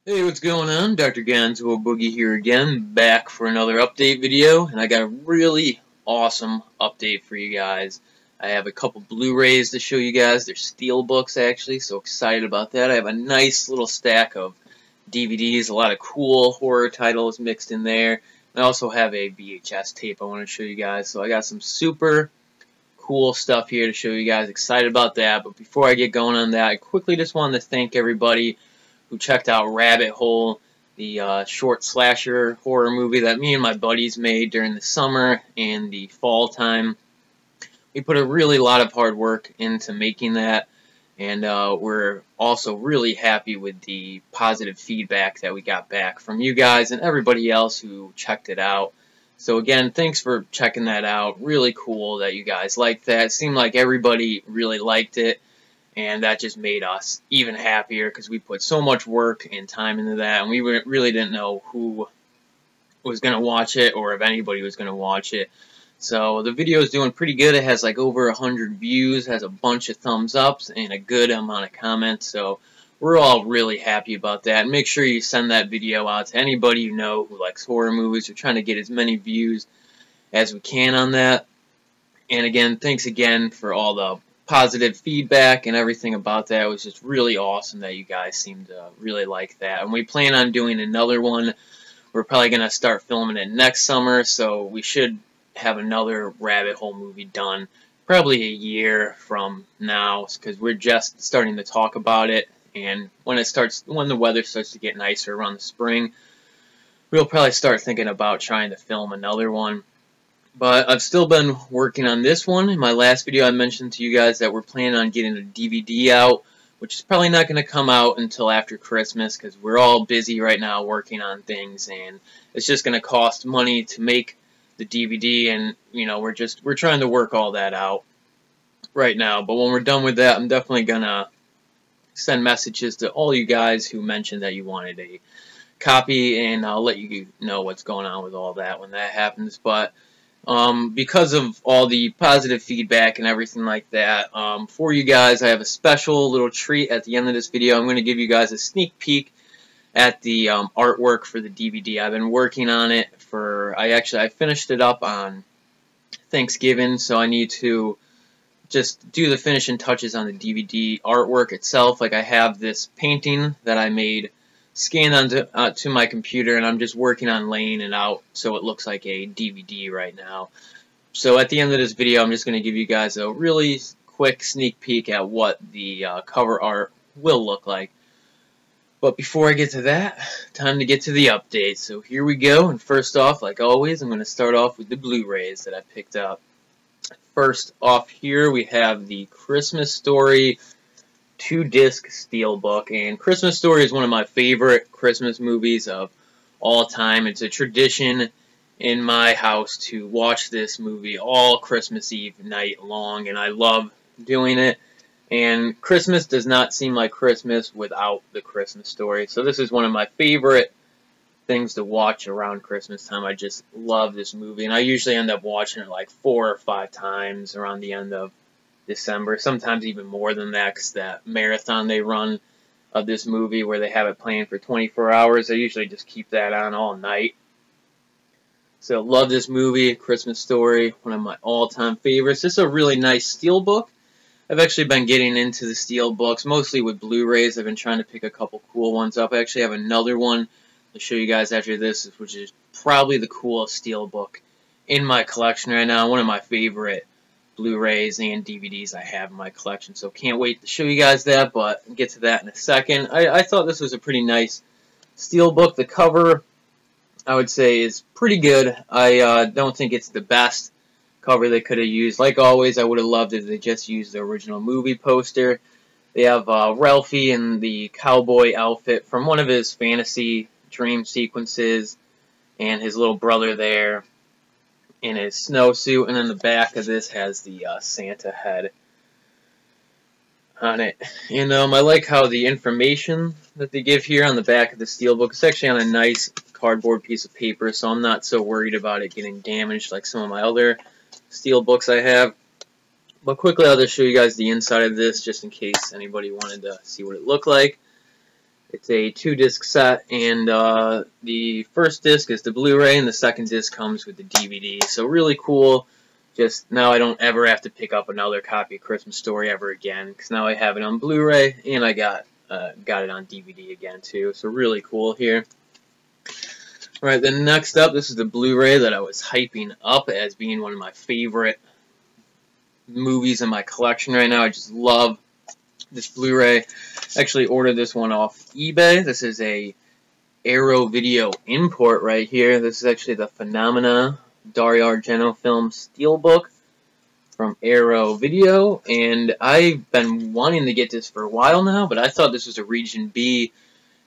Hey, what's going on? Dr. Gonzo Boogie here again, back for another update video, and I got a really awesome update for you guys. I have a couple Blu-rays to show you guys. They're Steelbooks, actually, so excited about that. I have a nice little stack of DVDs, a lot of cool horror titles mixed in there. I also have a VHS tape I want to show you guys, so I got some super cool stuff here to show you guys. Excited about that, but before I get going on that, I quickly just wanted to thank everybody who checked out Rabbit Hole, the short slasher horror movie that me and my buddies made during the summer and the fall time. We put a really lot of hard work into making that, and we're also really happy with the positive feedback that we got back from you guys and everybody else who checked it out. So again, thanks for checking that out. Really cool that you guys liked that. It seemed like everybody really liked it. And that just made us even happier because we put so much work and time into that, and we really didn't know who was going to watch it or if anybody was going to watch it. So the video is doing pretty good. It has like over 100 views, has a bunch of thumbs ups, and a good amount of comments. So we're all really happy about that. And make sure you send that video out to anybody you know who likes horror movies. We're trying to get as many views as we can on that. And again, thanks again for all the positive feedback and everything about that. It was just really awesome that you guys seemed to really like that. And we plan on doing another one. We're probably going to start filming it next summer, so we should have another Rabbit Hole movie done probably a year from now, because we're just starting to talk about it. And when the weather starts to get nicer around the spring, we'll probably start thinking about trying to film another one. But I've still been working on this one. In my last video I mentioned to you guys that we're planning on getting a DVD out, which is probably not going to come out until after Christmas because we're all busy right now working on things, and it's just going to cost money to make the DVD, and you know, we're trying to work all that out right now. But when we're done with that, I'm definitely going to send messages to all you guys who mentioned that you wanted a copy, and I'll let you know what's going on with all that when that happens. But because of all the positive feedback and everything like that, for you guys, I have a special little treat at the end of this video. I'm going to give you guys a sneak peek at the artwork for the DVD. I've been working on it I finished it up on Thanksgiving, so I need to just do the finishing touches on the DVD artwork itself. Like, I have this painting that I made scanned onto my computer, and I'm just working on laying it out so it looks like a DVD right now. So at the end of this video, I'm just going to give you guys a really quick sneak peek at what the cover art will look like. But before I get to that, time to get to the update. So here we go, and first off, like always, I'm going to start off with the Blu-rays that I picked up. First off here, we have the Christmas Story 2-disc Steelbook, and Christmas Story is one of my favorite Christmas movies of all time. It's a tradition in my house to watch this movie all Christmas Eve night long, and I love doing it. And Christmas does not seem like Christmas without the Christmas Story, so this is one of my favorite things to watch around Christmas time. I just love this movie, and I usually end up watching it like 4 or 5 times around the end of December, sometimes even more than that, because that marathon they run of this movie where they have it playing for 24 hours, I usually just keep that on all night. So love this movie, Christmas Story, one of my all-time favorites. This is a really nice Steelbook. I've actually been getting into the Steelbooks, mostly with Blu-rays. I've been trying to pick a couple cool ones up. I actually have another one to show you guys after this, which is probably the coolest Steelbook in my collection right now, one of my favorite Blu-rays and DVDs I have in my collection, so can't wait to show you guys that, but I'll get to that in a second. I thought this was a pretty nice Steelbook. The cover, I would say, is pretty good. I don't think it's the best cover they could have used. Like always, I would have loved it if they just used the original movie poster. They have Ralphie in the cowboy outfit from one of his fantasy dream sequences, and his little brother there in his snowsuit, and then the back of this has the Santa head on it. And I like how the information that they give here on the back of the Steelbook is actually on a nice cardboard piece of paper, so I'm not so worried about it getting damaged like some of my other Steelbooks I have. But quickly, I'll just show you guys the inside of this, just in case anybody wanted to see what it looked like. It's a 2-disc set, and the first disc is the Blu-ray, and the second disc comes with the DVD. So really cool. Just now I don't ever have to pick up another copy of Christmas Story ever again, because now I have it on Blu-ray, and I got it on DVD again too. So really cool here. Alright, then next up, this is the Blu-ray that I was hyping up as being one of my favorite movies in my collection right now. I just love this Blu-ray. Actually ordered this one off eBay. This is a Arrow Video import right here. This is actually the Phenomena Dario Argento film Steelbook from Arrow Video, and I've been wanting to get this for a while now, but I thought this was a Region B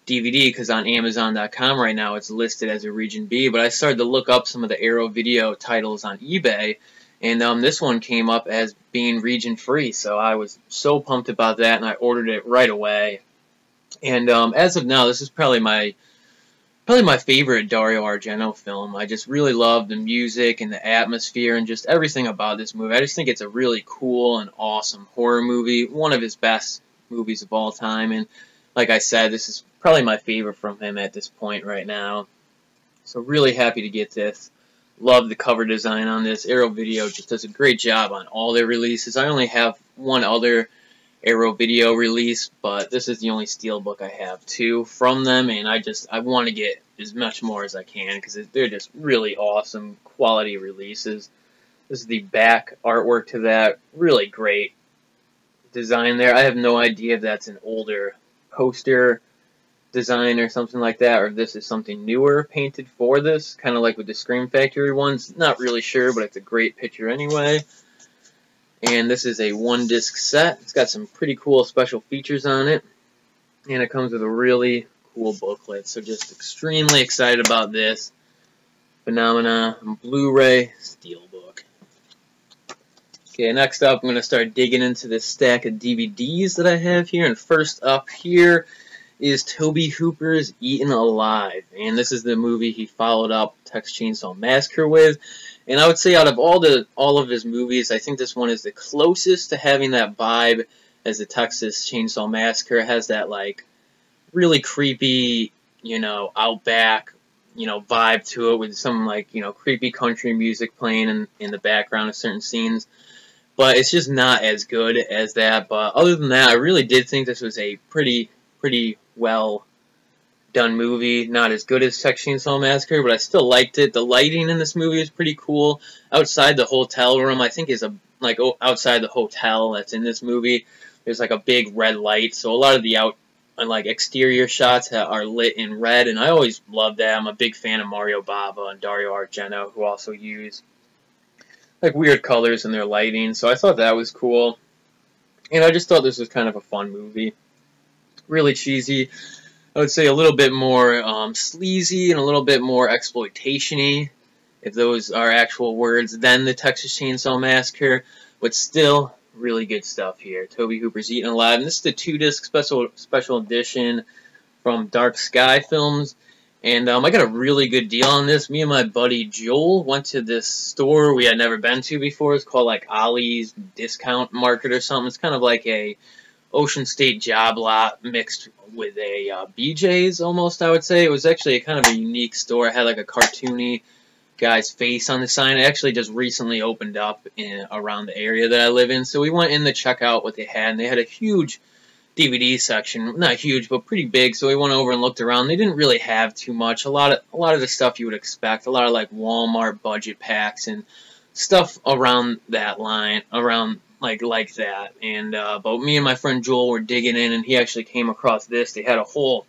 DVD because on Amazon.com right now it's listed as a Region B, but I started to look up some of the Arrow Video titles on eBay, and this one came up as being region free, so I was so pumped about that, and I ordered it right away. And as of now, this is probably my favorite Dario Argento film. I just really love the music and the atmosphere and just everything about this movie. I just think it's a really cool and awesome horror movie, one of his best movies of all time, and like I said, this is probably my favorite from him at this point right now. So really happy to get this. Love the cover design on this. Arrow Video just does a great job on all their releases. I only have one other Arrow Video release, but this is the only Steelbook I have too from them, and I want to get as much more as I can because they're just really awesome quality releases. This is the back artwork to that. Really great design there. I have no idea if that's an older poster design or something like that, or if this is something newer painted for this, kind of like with the Scream Factory ones. Not really sure, but it's a great picture anyway. And this is a 1-disc set. It's got some pretty cool special features on it, and it comes with a really cool booklet. So just extremely excited about this Phenomena Blu-ray Steelbook. Okay, next up, I'm going to start digging into this stack of DVDs that I have here, and first up here is Tobe Hooper's Eatin' Alive, and this is the movie he followed up Texas Chainsaw Massacre with. And I would say out of all of his movies, I think this one is the closest to having that vibe as the Texas Chainsaw Massacre. It has that like really creepy, outback, vibe to it with some like, creepy country music playing in the background of certain scenes. But it's just not as good as that. But other than that, I really did think this was a pretty well done movie. Not as good as Texas Chainsaw Massacre, but I still liked it. The lighting in this movie is pretty cool. Outside the hotel room, I think is outside the hotel that's in this movie, there's like a big red light. So a lot of the exterior shots are lit in red, and I always love that. I'm a big fan of Mario Bava and Dario Argento, who also use like weird colors in their lighting. So I thought that was cool, and I just thought this was kind of a fun movie. Really cheesy. I would say a little bit more sleazy and a little bit more exploitation-y, if those are actual words, than the Texas Chainsaw Massacre, but still really good stuff here. Tobe Hooper's Eatin' Alive, and this is the 2-disc special edition from Dark Sky Films, and I got a really good deal on this. Me and my buddy Joel went to this store we had never been to before. It's called like Ollie's Discount Market or something. It's kind of like a Ocean State job lot mixed with a BJ's almost, I would say. It was actually kind of a unique store. It had like a cartoony guy's face on the sign. It actually just recently opened up around the area that I live in. So we went in to check out what they had, and they had a huge DVD section. Not huge, but pretty big. So we went over and looked around. They didn't really have too much. A lot of the stuff you would expect. A lot of like Walmart budget packs and stuff around that line, around like that. And but me and my friend Joel were digging in, and he actually came across this. They had a whole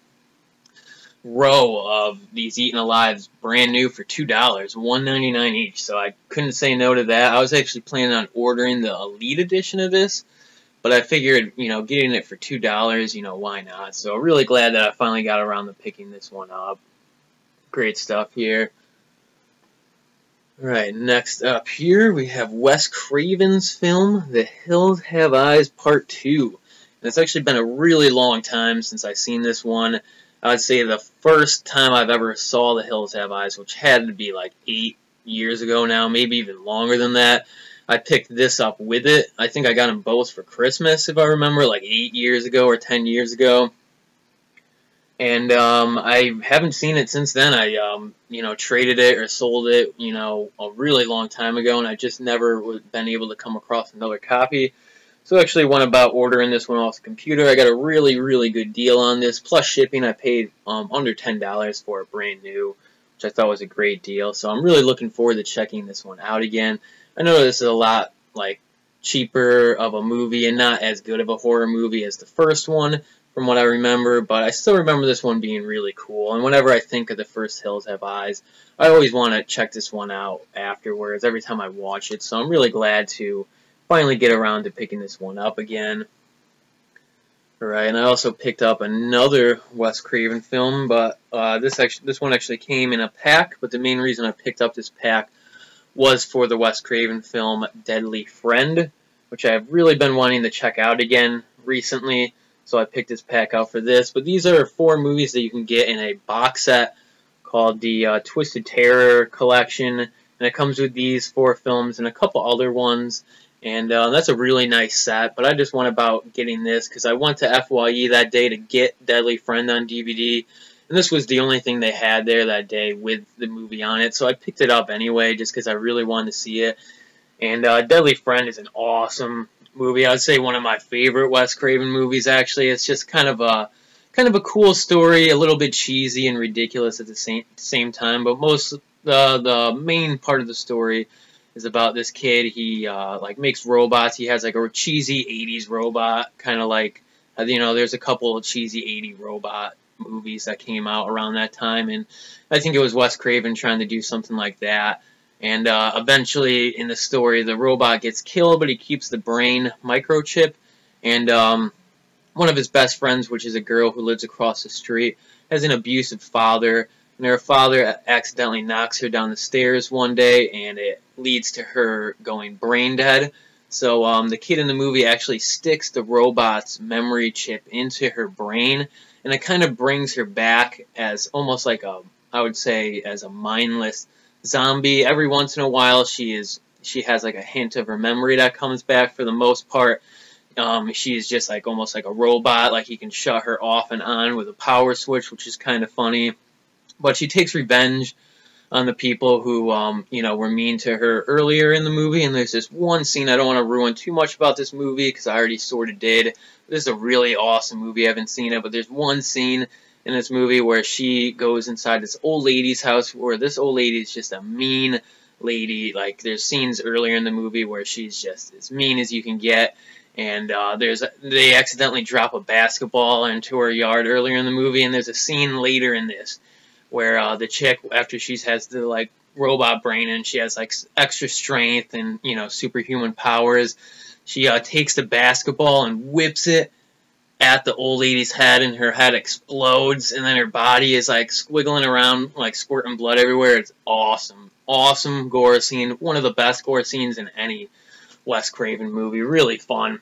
row of these Eatin' Alives brand new for $2, $1.99 each. So I couldn't say no to that. I was actually planning on ordering the Elite edition of this, but I figured, getting it for $2, why not? So really glad that I finally got around to picking this one up. Great stuff here. Alright, next up here we have Wes Craven's film, The Hills Have Eyes Part 2. And it's actually been a really long time since I've seen this one. I would say the first time I've ever saw The Hills Have Eyes, which had to be like 8 years ago now, maybe even longer than that. I picked this up with it. I think I got them both for Christmas, if I remember, like 8 years ago or 10 years ago. And I haven't seen it since then. I you know, traded it or sold it, you know, a really long time ago, and I just never been able to come across another copy. So I actually went about ordering this one off the computer. I got a really good deal on this, plus shipping. I paid under $10 for it brand new, which I thought was a great deal. So I'm really looking forward to checking this one out again. I know this is a lot like cheaper of a movie and not as good of a horror movie as the first one, from what I remember, but I still remember this one being really cool. And whenever I think of The First Hills Have Eyes, I always want to check this one out afterwards, every time I watch it. So I'm really glad to finally get around to picking this one up again. Alright, and I also picked up another Wes Craven film, but this one actually came in a pack, but the main reason I picked up this pack was for the Wes Craven film Deadly Friend, which I've really been wanting to check out again recently. So I picked this pack out for this. But these are 4 movies that you can get in a box set called the Twisted Terror Collection. And it comes with these 4 films and a couple other ones. And that's a really nice set. But I just went about getting this because I went to FYE that day to get Deadly Friend on DVD. And this was the only thing they had there that day with the movie on it. So I picked it up anyway just because I really wanted to see it. And Deadly Friend is an awesome movie. I would say one of my favorite Wes Craven movies, actually. It's just kind of a cool story, a little bit cheesy and ridiculous at the same time, but the main part of the story is about this kid. He like makes robots. He has like a cheesy 80s robot, kind of like, you know, there's a couple of cheesy 80s robot movies that came out around that time, and I think it was Wes Craven trying to do something like that. And eventually, in the story, the robot gets killed, but he keeps the brain microchip. And one of his best friends, which is a girl who lives across the street, has an abusive father. And her father accidentally knocks her down the stairs one day, and it leads to her going brain dead. So the kid in the movie actually sticks the robot's memory chip into her brain, and it kind of brings her back as almost like I would say, as a mindless zombie. Every once in a while she has like a hint of her memory that comes back. For the most part, she is just like almost like a robot, like he can shut her off and on with a power switch, which is kind of funny. But she takes revenge on the people who you know, were mean to her earlier in the movie. And there's this one scene, I don't want to ruin too much about this movie because I already sort of did. This is a really awesome movie. I haven't seen it, but there's one scene in this movie where she goes inside this old lady's house, where this old lady is just a mean lady. Like, there's scenes earlier in the movie where she's just as mean as you can get, and they accidentally drop a basketball into her yard earlier in the movie, and there's a scene later in this where the chick, after she has the like robot brain and she has like extra strength and, you know, superhuman powers, she takes the basketball and whips it at the old lady's head, and her head explodes, and then her body is like squiggling around, like squirting blood everywhere. It's awesome. Awesome gore scene. One of the best gore scenes in any Wes Craven movie. Really fun.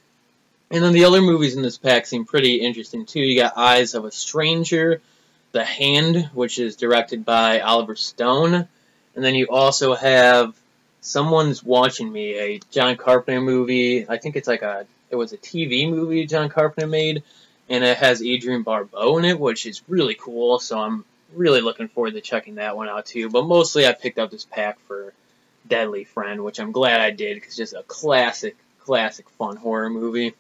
And then the other movies in this pack seem pretty interesting too. You got Eyes of a Stranger, The Hand, which is directed by Oliver Stone. And then you also have Someone's Watching Me, a John Carpenter movie. I think it's like it was a TV movie John Carpenter made, and it has Adrienne Barbeau in it, which is really cool, so I'm really looking forward to checking that one out too. But mostly I picked up this pack for Deadly Friend, which I'm glad I did, because it's just a classic fun horror movie.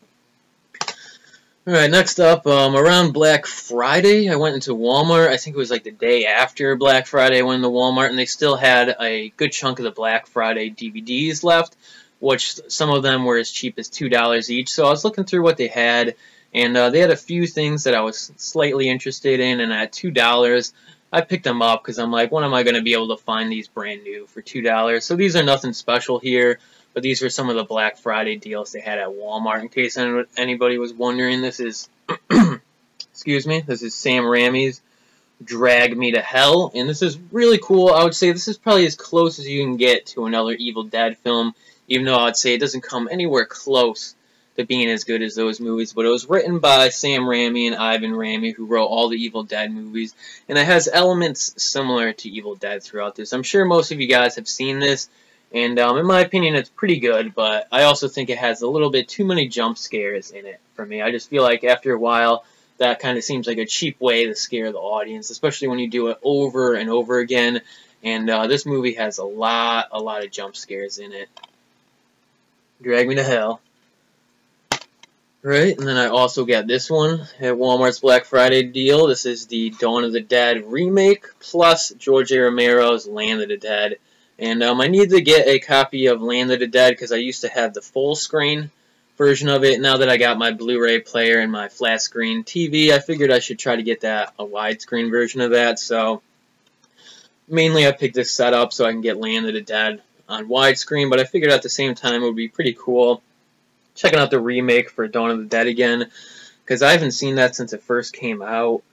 Alright, next up, around Black Friday, I went into Walmart. I think it was like the day after Black Friday I went into Walmart, and they still had a good chunk of the Black Friday DVDs left, which some of them were as cheap as $2 each. So I was looking through what they had, and they had a few things that I was slightly interested in, and at $2, I picked them up because I'm like, when am I going to be able to find these brand new for $2? So these are nothing special here, but these were some of the Black Friday deals they had at Walmart. In case anybody was wondering, this is, excuse me, this is Sam Raimi's Drag Me to Hell, and this is really cool. I would say this is probably as close as you can get to another Evil Dead film, even though I'd say it doesn't come anywhere close to being as good as those movies. But it was written by Sam Raimi and Ivan Raimi, who wrote all the Evil Dead movies, and it has elements similar to Evil Dead throughout this. I'm sure most of you guys have seen this, and in my opinion it's pretty good, but I also think it has a little bit too many jump scares in it for me. I just feel like after a while that kind of seems like a cheap way to scare the audience, especially when you do it over and over again. And this movie has a lot of jump scares in it. Drag Me to Hell. Right, and then I also got this one at Walmart's Black Friday deal. This is the Dawn of the Dead remake, plus George A. Romero's Land of the Dead. And I need to get a copy of Land of the Dead because I used to have the full screen version of it. Now that I got my Blu-ray player and my flat screen TV, I figured I should try to get a widescreen version of that. So mainly I picked this set up so I can get Land of the Dead on widescreen, but I figured at the same time it would be pretty cool checking out the remake for Dawn of the Dead again, because I haven't seen that since it first came out,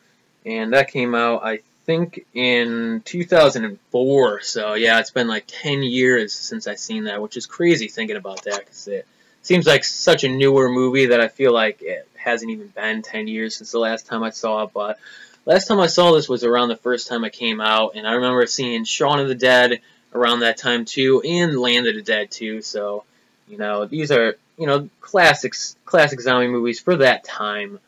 and that came out, I think, in 2004, so yeah, it's been like 10 years since I've seen that, which is crazy thinking about that, because it seems like such a newer movie that I feel like it hasn't even been 10 years since the last time I saw it, but last time I saw this was around the first time it came out, and I remember seeing Shaun of the Dead around that time too, and Land of the Dead too, so, you know, these are, you know, classic zombie movies for that time,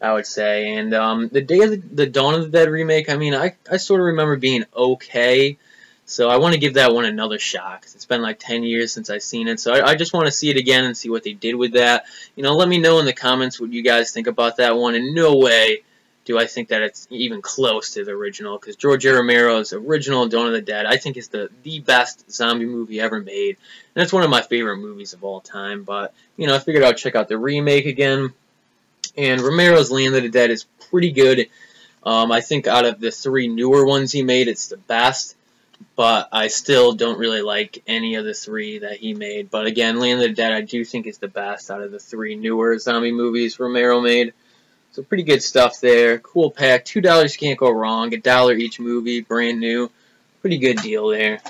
I would say. And the Day of the Dawn of the Dead remake, I mean, I sort of remember being okay, so I want to give that one another shot, 'cause it's been like 10 years since I've seen it, so I just want to see it again and see what they did with that. You know, let me know in the comments what you guys think about that one. In no way do I think that it's even close to the original, because George A. Romero's original Dawn of the Dead, I think, is the best zombie movie ever made, and it's one of my favorite movies of all time, but, you know, I figured I'd check out the remake again, and Romero's Land of the Dead is pretty good. I think out of the 3 newer ones he made, it's the best, but I still don't really like any of the 3 that he made, but again, Land of the Dead I do think is the best out of the 3 newer zombie movies Romero made. So pretty good stuff there. Cool pack. $2 can't go wrong. $1 each movie. Brand new. Pretty good deal there.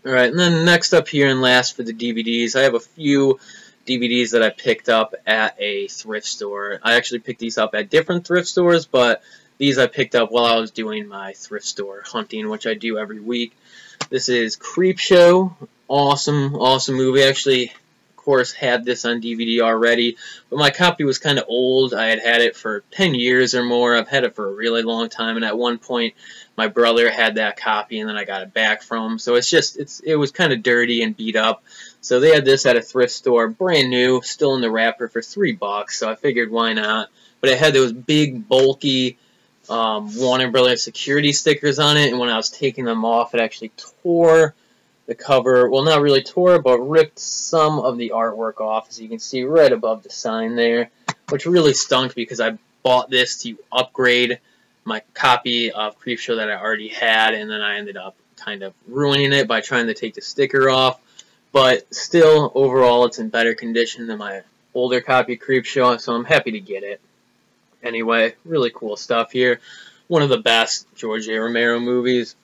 Alright, and then next up here and last for the DVDs, I have a few DVDs that I picked up at a thrift store. I actually picked these up at different thrift stores, but these I picked up while I was doing my thrift store hunting, which I do every week. This is Creepshow. Awesome movie. Actually, course, had this on DVD already, but my copy was kind of old. I had it for 10 years or more. I've had it for a really long time, and at one point my brother had that copy and then I got it back from him, so it was kind of dirty and beat up. So they had this at a thrift store, brand new, still in the wrapper for $3, so I figured why not. But it had those big bulky Warner Brothers security stickers on it, and when I was taking them off, it actually tore the cover, well, not really tore, but ripped some of the artwork off, as you can see right above the sign there, which really stunk because I bought this to upgrade my copy of Creepshow that I already had, and then I ended up kind of ruining it by trying to take the sticker off. But still, overall, it's in better condition than my older copy of Creepshow, so I'm happy to get it. Anyway, really cool stuff here. One of the best George A. Romero movies.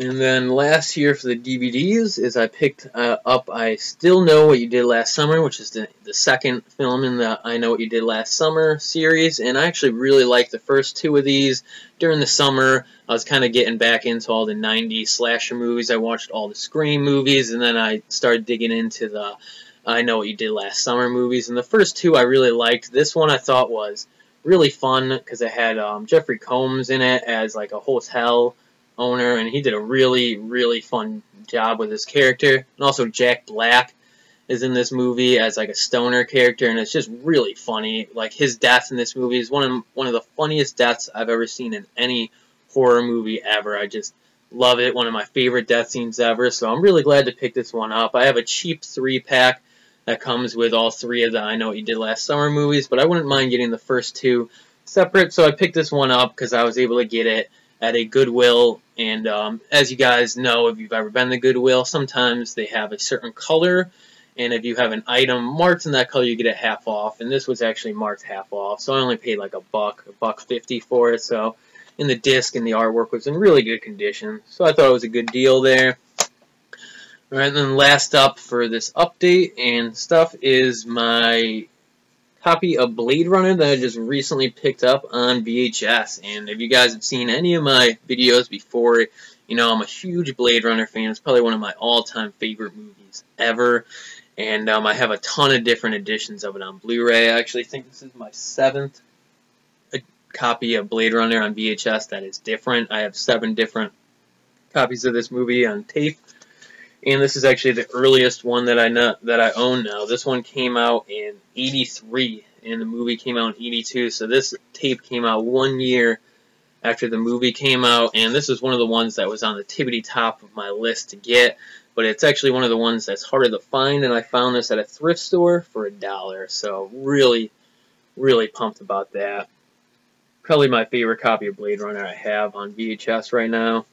And then last here for the DVDs is I picked up I Still Know What You Did Last Summer, which is the second film in the I Know What You Did Last Summer series. And I actually really liked the first 2 of these. During the summer, I was kind of getting back into all the 90s slasher movies. I watched all the Scream movies, and then I started digging into the I Know What You Did Last Summer movies. And the first 2 I really liked. This one I thought was really fun because it had Jeffrey Combs in it as like a hotel owner, and he did a really fun job with his character. And also Jack Black is in this movie as like a stoner character, and it's just really funny. Like, his death in this movie is one of the funniest deaths I've ever seen in any horror movie ever. I just love it. One of my favorite death scenes ever, so I'm really glad to pick this one up. I have a cheap 3-pack that comes with all 3 of the I Know What You Did Last Summer movies, but I wouldn't mind getting the first 2 separate, so I picked this one up because I was able to get it at a Goodwill. And as you guys know, if you've ever been to Goodwill, sometimes they have a certain color, and if you have an item marked in that color, you get it half off, and this was actually marked half off, so I only paid like $1.50 for it. So, and the disc and the artwork was in really good condition, so I thought it was a good deal there. Alright, and then last up for this update and stuff is my copy of Blade Runner that I just recently picked up on VHS. And if you guys have seen any of my videos before, you know I'm a huge Blade Runner fan. It's probably one of my all-time favorite movies ever. And I have a ton of different editions of it on Blu-ray. I actually think this is my 7th copy of Blade Runner on VHS that is different. I have 7 different copies of this movie on tape. And this is actually the earliest one that I own now. This one came out in '83, and the movie came out in '82. So this tape came out 1 year after the movie came out, and this is one of the ones that was on the tippity top of my list to get. But it's actually one of the ones that's harder to find, and I found this at a thrift store for $1. So really, really pumped about that. Probably my favorite copy of Blade Runner I have on VHS right now.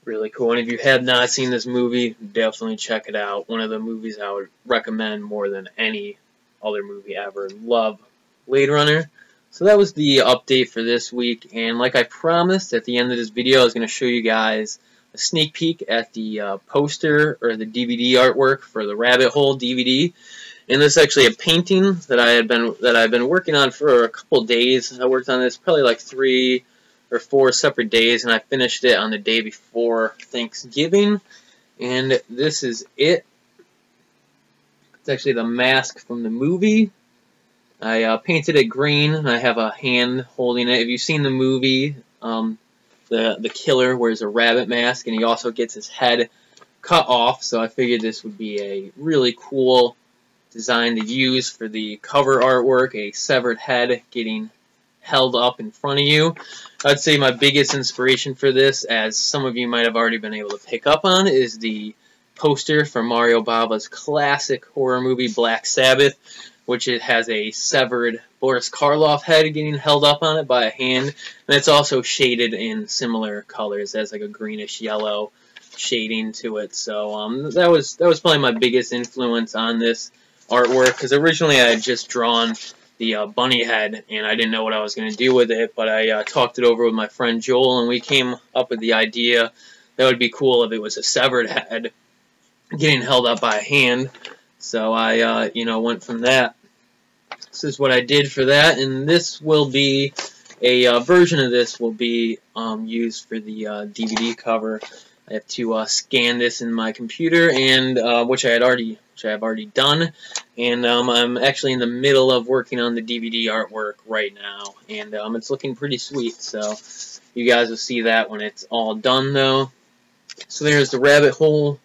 Really cool. And if you have not seen this movie, definitely check it out. One of the movies I would recommend more than any other movie ever. Love Blade Runner. So that was the update for this week. And like I promised, at the end of this video, I was going to show you guys a sneak peek at the poster or the DVD artwork for the Rabbit Hole DVD. And this is actually a painting that I've been working on for a couple days. I worked on this probably like 3 or 4 separate days, and I finished it on the day before Thanksgiving. And this is it. It's actually the mask from the movie. I painted it green, and I have a hand holding it. If you've seen the movie, the killer wears a rabbit mask, and he also gets his head cut off. So I figured this would be a really cool design to use for the cover artwork, a severed head getting held up in front of you. I'd say my biggest inspiration for this, as some of you might have already been able to pick up on, is the poster from Mario Bava's classic horror movie Black Sabbath, which it has a severed Boris Karloff head getting held up on it by a hand, and it's also shaded in similar colors. It has like a greenish yellow shading to it. So that was probably my biggest influence on this artwork, because originally I had just drawn the bunny head, and I didn't know what I was going to do with it, but I talked it over with my friend Joel, and we came up with the idea that would be cool if it was a severed head getting held up by a hand. So I, went from that. This is what I did for that, and this will be a version of this will be used for the DVD cover. I have to scan this in my computer, and which I have already done, and I'm actually in the middle of working on the DVD artwork right now, and it's looking pretty sweet. So you guys will see that when it's all done, though. So there's the Rabbit Hole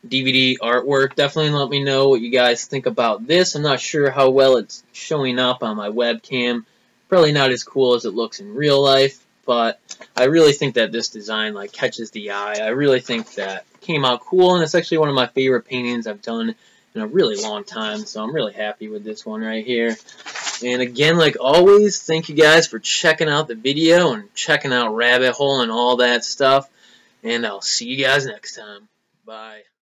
DVD artwork. Definitely let me know what you guys think about this. I'm not sure how well it's showing up on my webcam. Probably not as cool as it looks in real life, but I really think that this design catches the eye. I really think that it came out cool, and it's actually one of my favorite paintings I've done in a really long time, so I'm really happy with this one right here. And again, like always, thank you guys for checking out the video and checking out Rabbit Hole and all that stuff, and I'll see you guys next time. Bye.